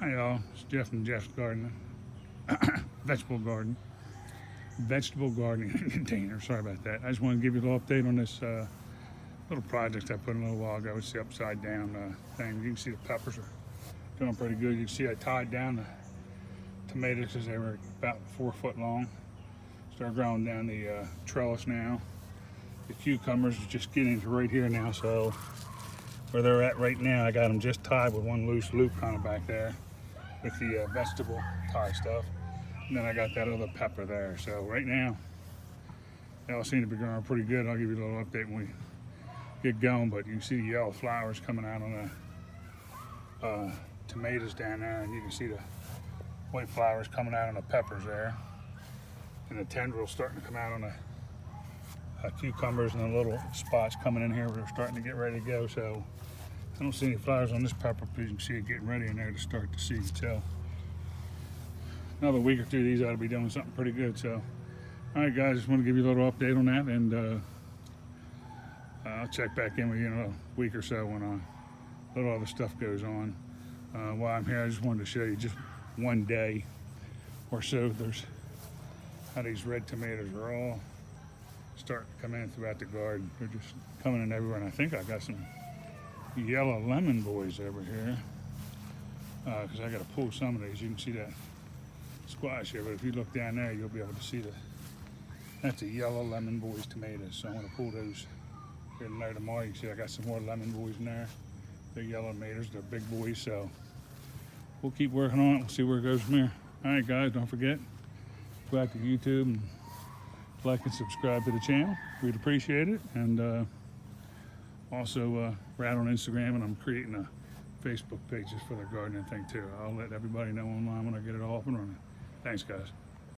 Hi y'all, it's Jeff from Jeff's Garden, vegetable garden, vegetable gardening container. Sorry about that. I just want to give you a little update on this little project I put in a little while ago. It's the upside down thing. You can see the peppers are doing pretty good. You can see I tied down the tomatoes because they were about 4 foot long. Start growing down the trellis now. The cucumbers are just getting to right here now, so where they're at right now, I got them just tied with one loose loop kind of back there with the vegetable tie stuff. And then I got that other pepper there. So right now, they all seem to be growing pretty good. I'll give you a little update when we get going, but you can see the yellow flowers coming out on the tomatoes down there, and you can see the white flowers coming out on the peppers there. And the tendrils starting to come out on the cucumbers, and the little spots coming in here where they're starting to get ready to go. So I don't see any flowers on this pepper, but you can see it getting ready in there to start to seed. So another week or two, these ought to be doing something pretty good. So all right guys, just want to give you a little update on that, and I'll check back in with you in a week or so when a little other stuff goes on. While I'm here, I just wanted to show you just one day or so there's how these red tomatoes are all starting to come in throughout the garden. They're just coming in everywhere, and I think I got some yellow lemon boys over here because I got to pull some of these. You can see that squash here, but if you look down there, you'll be able to see that's a yellow lemon boys tomatoes. So I'm going to pull those here tonight, tomorrow. You can see I got some more lemon boys in there. They're yellow tomatoes, they're big boys, so we'll keep working on it. We'll see where it goes from here. All right guys, don't forget, go back to YouTube and like and subscribe to the channel. We'd appreciate it. And also we're out on Instagram, and I'm creating a Facebook page just for the gardening thing too. I'll let everybody know online when I get it all up and running. Thanks guys.